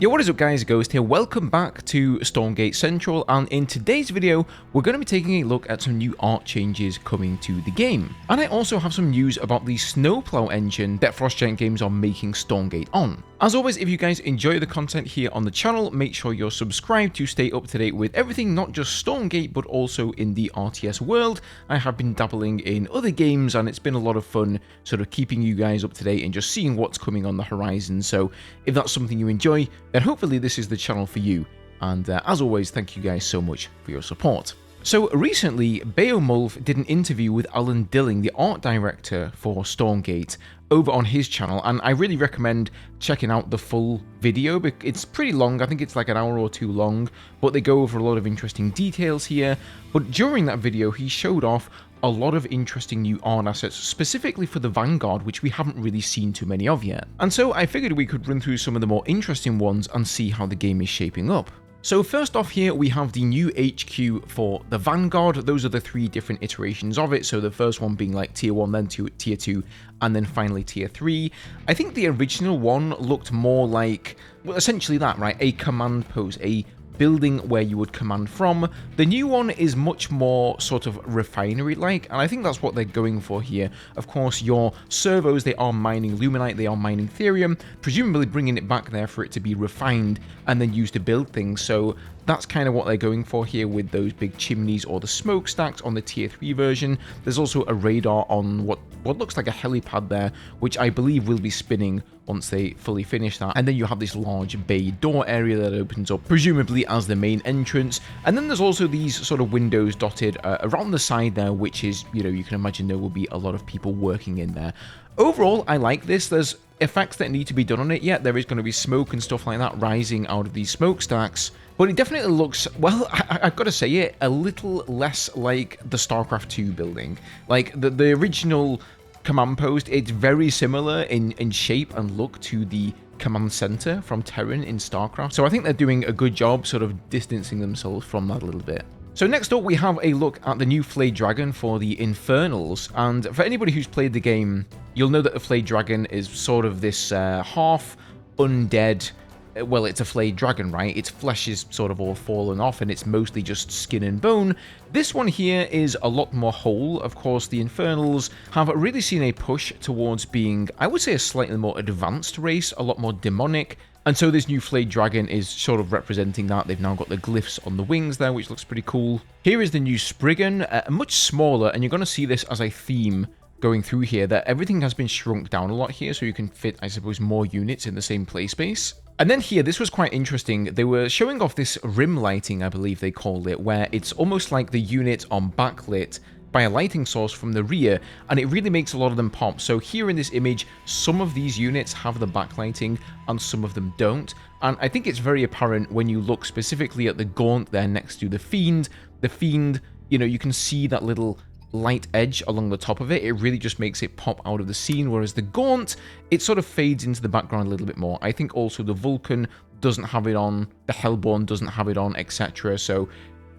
Yo, what is up guys, Ghost here, welcome back to Stormgate Central, and in today's video, we're going to be taking a look at some new art changes coming to the game. And I also have some news about the Snowplow engine that Frost Giant Games are making Stormgate on. As always, if you guys enjoy the content here on the channel, make sure you're subscribed to stay up to date with everything, not just Stormgate, but also in the RTS world. I have been dabbling in other games, and it's been a lot of fun sort of keeping you guys up to date and just seeing what's coming on the horizon. So if that's something you enjoy, then hopefully this is the channel for you. And as always, thank you guys so much for your support. So recently, Beowulf did an interview with Alan Dilling, the art director for Stormgate, over on his channel, and I really recommend checking out the full video. It's pretty long, I think it's like an hour or two long, but they go over a lot of interesting details here. But during that video, he showed off a lot of interesting new art assets, specifically for the Vanguard, which we haven't really seen too many of yet. And so I figured we could run through some of the more interesting ones and see how the game is shaping up. So first off here, we have the new HQ for the Vanguard. Those are the three different iterations of it. So the first one being like tier 1, then tier 2, and then finally tier 3. I think the original one looked more like, well, essentially that, right? A command post, a building where you would command from. The new one is much more sort of refinery-like, and I think that's what they're going for here. Of course, your servos, they are mining Luminite, they are mining Therium, presumably bringing it back there for it to be refined and then used to build things. So that's kind of what they're going for here with those big chimneys or the smokestacks on the tier 3 version. There's also a radar on what looks like a helipad there, which I believe will be spinning once they fully finish that. And then you have this large bay door area that opens up, presumably as the main entrance. And then there's also these sort of windows dotted around the side there, which is, you know, you can imagine there will be a lot of people working in there. Overall, I like this. There's effects that need to be done on it yet. There is going to be smoke and stuff like that rising out of these smokestacks. But it definitely looks, well, I've got to say it, a little less like the StarCraft 2 building. Like the original command post, it's very similar in shape and look to the command center from Terran in StarCraft. So I think they're doing a good job sort of distancing themselves from that a little bit. So next up, we have a look at the new Flayed Dragon for the Infernals. And for anybody who's played the game, you'll know that the Flayed Dragon is sort of this half undead. Well, it's a flayed dragon, right? Its flesh is sort of all fallen off and it's mostly just skin and bone. This one here is a lot more whole. Of course, the Infernals have really seen a push towards being, I would say, a slightly more advanced race, a lot more demonic. And so this new flayed dragon is sort of representing that. They've now got the glyphs on the wings there, which looks pretty cool. Here is the new Spriggan, much smaller, and you're going to see this as a theme going through here, that everything has been shrunk down a lot here, so you can fit, I suppose, more units in the same play space. And then here, this was quite interesting. They were showing off this rim lighting, I believe they called it, where it's almost like the unit on backlit by a lighting source from the rear, and it really makes a lot of them pop. So here in this image, some of these units have the backlighting and some of them don't. And I think it's very apparent when you look specifically at the Gaunt there next to the Fiend. The Fiend, you know, you can see that little light edge along the top of it. It really just makes it pop out of the scene, whereas the Gaunt, it sort of fades into the background a little bit more. I think also the Vulcan doesn't have it on, the Hellborn doesn't have it on, etc. So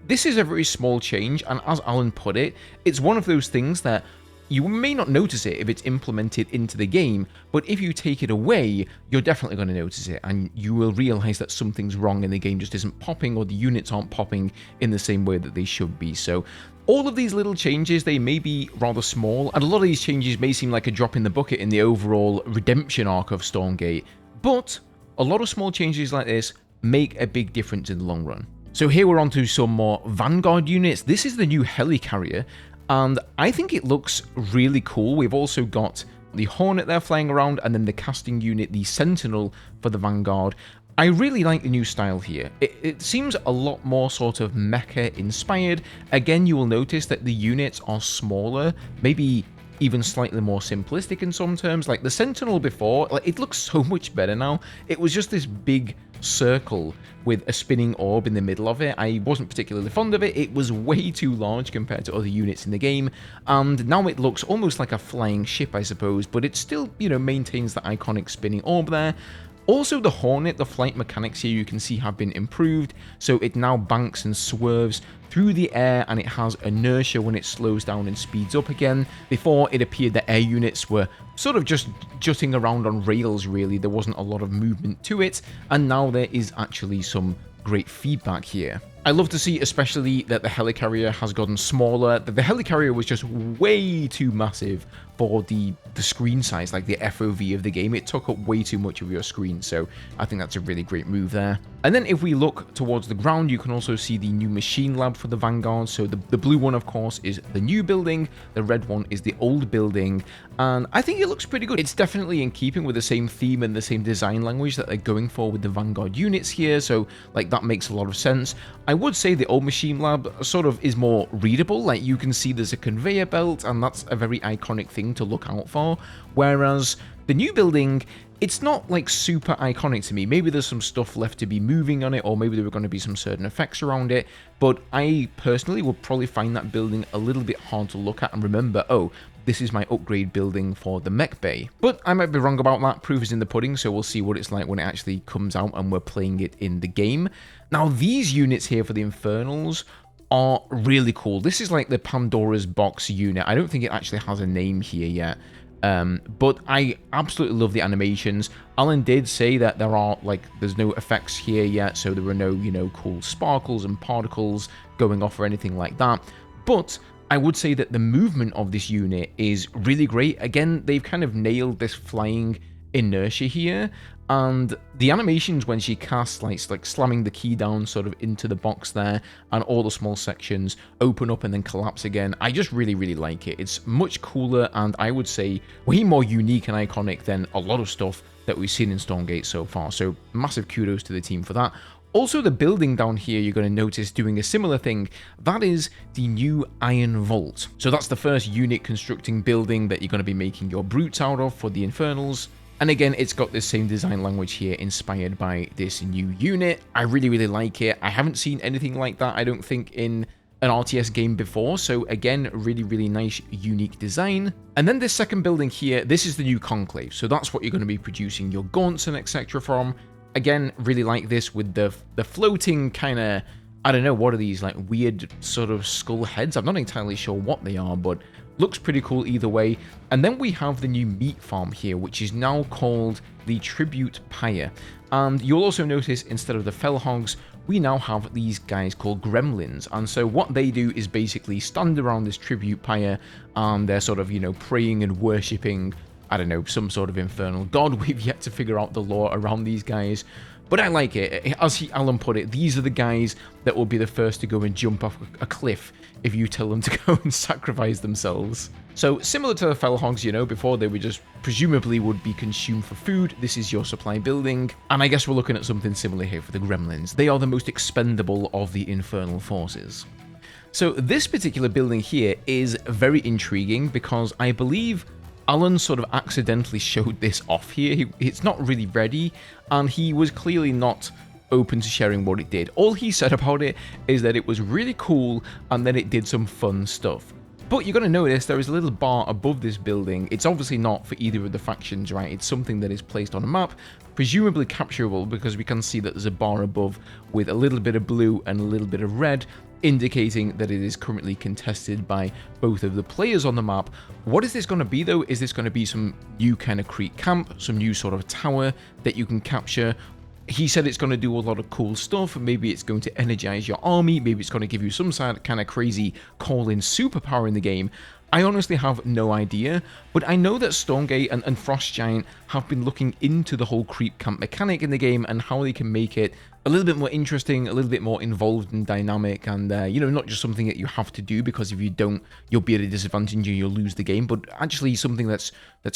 this is a very small change, and as Alan put it, it's one of those things that you may not notice it if it's implemented into the game, but if you take it away, you're definitely going to notice it, and you will realize that something's wrong and the game just isn't popping, or the units aren't popping in the same way that they should be. So all of these little changes, they may be rather small, and a lot of these changes may seem like a drop in the bucket in the overall redemption arc of Stormgate, but a lot of small changes like this make a big difference in the long run. So here we're on to some more Vanguard units. This is the new Helicarrier, and I think it looks really cool. We've also got the Hornet there flying around, and then the casting unit, the Sentinel for the Vanguard. I really like the new style here. It seems a lot more sort of mecha inspired. Again, you will notice that the units are smaller, maybe even slightly more simplistic in some terms. Like the Sentinel before, like, it looks so much better now. It was just this big circle with a spinning orb in the middle of it. I wasn't particularly fond of it. It was way too large compared to other units in the game, and now it looks almost like a flying ship, I suppose, but it still, you know, maintains the iconic spinning orb there. Also, the Hornet, the flight mechanics here you can see have been improved, so it now banks and swerves through the air, and it has inertia when it slows down and speeds up again. Before, it appeared that air units were sort of just jutting around on rails, really. There wasn't a lot of movement to it, and now there is actually some great feedback here. I love to see especially that the helicarrier has gotten smaller, that the helicarrier was just way too massive for the screen size, like the FOV of the game. It took up way too much of your screen, so I think that's a really great move there. And then if we look towards the ground, you can also see the new machine lab for the Vanguard. So the blue one, of course, is the new building, the red one is the old building, and I think it looks pretty good. It's definitely in keeping with the same theme and the same design language that they're going for with the Vanguard units here, so like that makes a lot of sense. I would say the old machine lab sort of is more readable, like you can see there's a conveyor belt, and that's a very iconic thing to look out for, whereas the new building, it's not like super iconic to me. Maybe there's some stuff left to be moving on it, or maybe there were going to be some certain effects around it, but I personally would probably find that building a little bit hard to look at and remember, oh, this is my upgrade building for the mech bay. But I might be wrong about that. Proof is in the pudding, so we'll see what it's like when it actually comes out and we're playing it in the game. Now, these units here for the Infernals are really cool. This is like the Pandora's box unit. I don't think it actually has a name here yet. But I absolutely love the animations. Alan did say that there's no effects here yet, so there were no, cool sparkles and particles going off or anything like that. But I would say that the movement of this unit is really great. Again, they've kind of nailed this flying inertia here, and the animations when she casts, like slamming the key down sort of into the box there, and all the small sections open up and then collapse again. I just really, really like it. It's much cooler, and I would say way more unique and iconic than a lot of stuff that we've seen in Stormgate so far. So massive kudos to the team for that. Also, the building down here, you're going to notice doing a similar thing. That is the new Iron Vault. So that's the first unit constructing building that you're going to be making your brutes out of for the Infernals. And again, it's got this same design language here, inspired by this new unit. I really, really like it. I haven't seen anything like that, I don't think, in an RTS game before. So again, really, really nice, unique design. And then this second building here, this is the new Conclave. So that's what you're going to be producing your gaunts and etc. from. Again, really like this with the floating kind of, I don't know, what are these, like weird sort of skull heads? I'm not entirely sure what they are, but looks pretty cool either way. And then we have the new meat farm here, which is now called the Tribute Pyre. And you'll also notice instead of the Fell Hogs, we now have these guys called Gremlins. And so what they do is basically stand around this Tribute Pyre, and they're sort of, praying and worshipping, I don't know, some sort of infernal god. We've yet to figure out the lore around these guys, but I like it. As Alan put it, these are the guys that will be the first to go and jump off a cliff if you tell them to go and sacrifice themselves. So similar to the Fell Hogs, before they were just presumably would be consumed for food, this is your supply building. And I guess we're looking at something similar here for the Gremlins. They are the most expendable of the infernal forces. So this particular building here is very intriguing because I believe Alan sort of accidentally showed this off here. It's not really ready, and he was clearly not open to sharing what it did. All he said about it is that it was really cool and that it did some fun stuff. But you're going to notice there is a little bar above this building. It's obviously not for either of the factions, right? It's something that is placed on a map, presumably capturable, because we can see that there's a bar above with a little bit of blue and a little bit of red, indicating that it is currently contested by both of the players on the map. What is this going to be, though? Is this going to be some new kind of Creek camp, some new sort of tower that you can capture? He said it's going to do a lot of cool stuff. Maybe it's going to energize your army. Maybe it's going to give you some kind of crazy call-in superpower in the game. I honestly have no idea, but I know that Stormgate and Frostgiant have been looking into the whole creep camp mechanic in the game and how they can make it a little bit more interesting, a little bit more involved and dynamic, and not just something that you have to do because if you don't, you'll be at a disadvantage and you'll lose the game, but actually something that's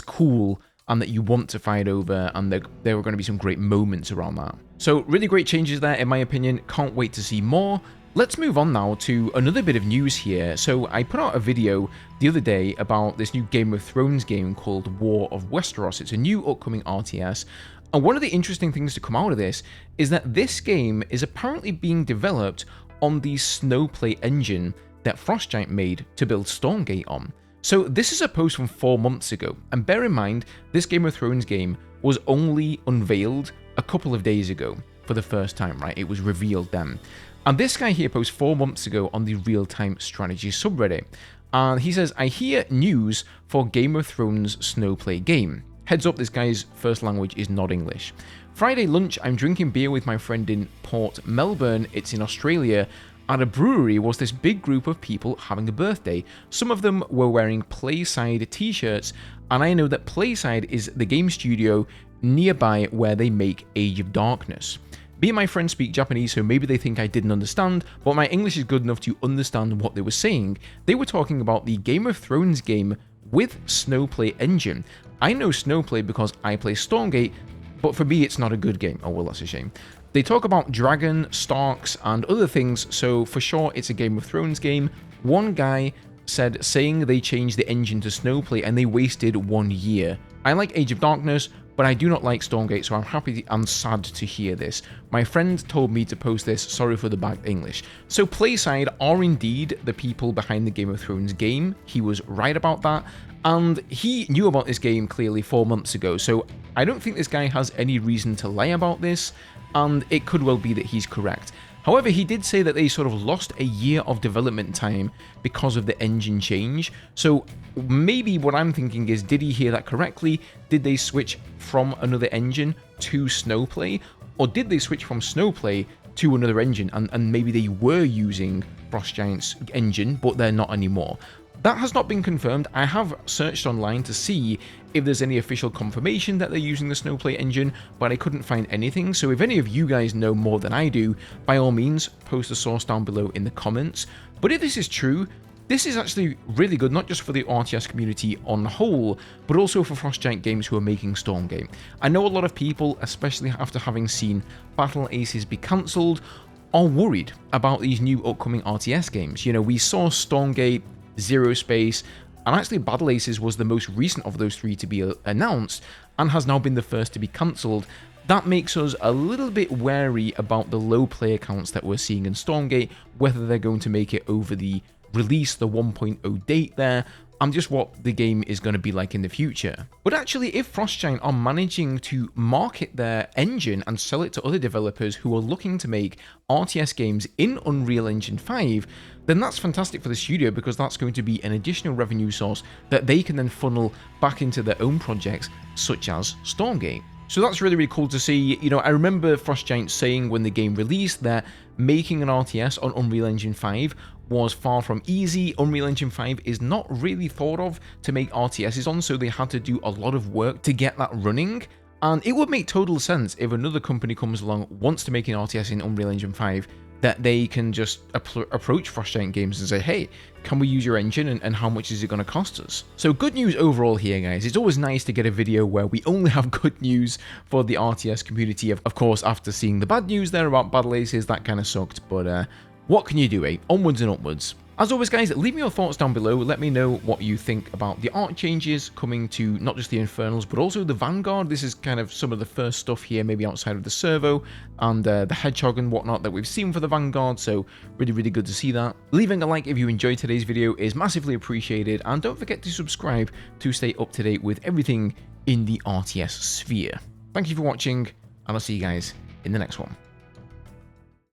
cool and that you want to fight over, and there are going to be some great moments around that. So really great changes there, in my opinion. Can't wait to see more. Let's move on now to another bit of news here. So I put out a video the other day about this new Game of Thrones game called War of Westeros. It's a new upcoming RTS. And one of the interesting things to come out of this is that this game is apparently being developed on the Snowplay engine that Frostgiant made to build Stormgate on. So this is a post from 4 months ago. And bear in mind, this Game of Thrones game was only unveiled a couple of days ago for the first time, right? It was revealed then. And this guy here posted 4 months ago on the real-time strategy subreddit. And he says, I hear news for Game of Thrones Snowplay game. Heads up, this guy's first language is not English. Friday lunch, I'm drinking beer with my friend in Port Melbourne, it's in Australia. At a brewery was this big group of people having a birthday. Some of them were wearing Playside t-shirts, and I know that Playside is the game studio nearby where they make Age of Darkness. Me and my friends speak Japanese, so maybe they think I didn't understand, but my English is good enough to understand what they were saying. They were talking about the Game of Thrones game with Snowplay engine. I know Snowplay because I play Stormgate, but for me it's not a good game. Oh well, that's a shame. They talk about Dragon, Starks, and other things, so for sure it's a Game of Thrones game. One guy said saying they changed the engine to Snowplay and they wasted 1 year. I like Age of Darkness, but I do not like Stormgate, so I'm happy and sad to hear this. My friend told me to post this, sorry for the bad English. So Playside are indeed the people behind the Game of Thrones game. He was right about that, and he knew about this game clearly 4 months ago, so I don't think this guy has any reason to lie about this, and it could well be that he's correct. However, he did say that they sort of lost a year of development time because of the engine change. So maybe what I'm thinking is, did he hear that correctly? Did they switch from another engine to Snowplay? Or did they switch from Snowplay to another engine and maybe they were using Frost Giant's engine, but they're not anymore? That has not been confirmed. I have searched online to see if there's any official confirmation that they're using the Snowplay engine, but I couldn't find anything. So if any of you guys know more than I do, by all means, post the source down below in the comments. But if this is true, this is actually really good, not just for the RTS community on the whole, but also for Frost Giant Games who are making Stormgate. I know a lot of people, especially after having seen Battle Aces be cancelled, are worried about these new upcoming RTS games. You know, we saw Stormgate, Zero Space, and actually Battle Aces was the most recent of those three to be announced and has now been the first to be cancelled. That makes us a little bit wary about the low player counts that we're seeing in Stormgate, whether they're going to make it over the release, the 1.0 date there, and just what the game is going to be like in the future. But actually, if Frost Giant are managing to market their engine and sell it to other developers who are looking to make RTS games in Unreal Engine 5, then that's fantastic for the studio because that's going to be an additional revenue source that they can then funnel back into their own projects, such as Stormgate. So that's really, really cool to see. You know, I remember Frost Giant saying when the game released that making an RTS on Unreal Engine 5 was far from easy. Unreal Engine 5 is not really thought of to make RTSs on, so they had to do a lot of work to get that running. And it would make total sense if another company comes along, wants to make an RTS in Unreal Engine 5, that they can just approach Frost Giant Games and say, hey, can we use your engine and how much is it going to cost us? So good news overall here, guys. It's always nice to get a video where we only have good news for the RTS community. Of course, after seeing the bad news there about Battle Aces, that kind of sucked, but what can you do, eh? Onwards and upwards. As always, guys, leave me your thoughts down below. Let me know what you think about the art changes coming to not just the Infernals, but also the Vanguard. This is kind of some of the first stuff here, maybe outside of the Servo and the Hedgehog and whatnot that we've seen for the Vanguard, so really, really good to see that. Leaving a like if you enjoyed today's video is massively appreciated, and don't forget to subscribe to stay up to date with everything in the RTS sphere. Thank you for watching, and I'll see you guys in the next one.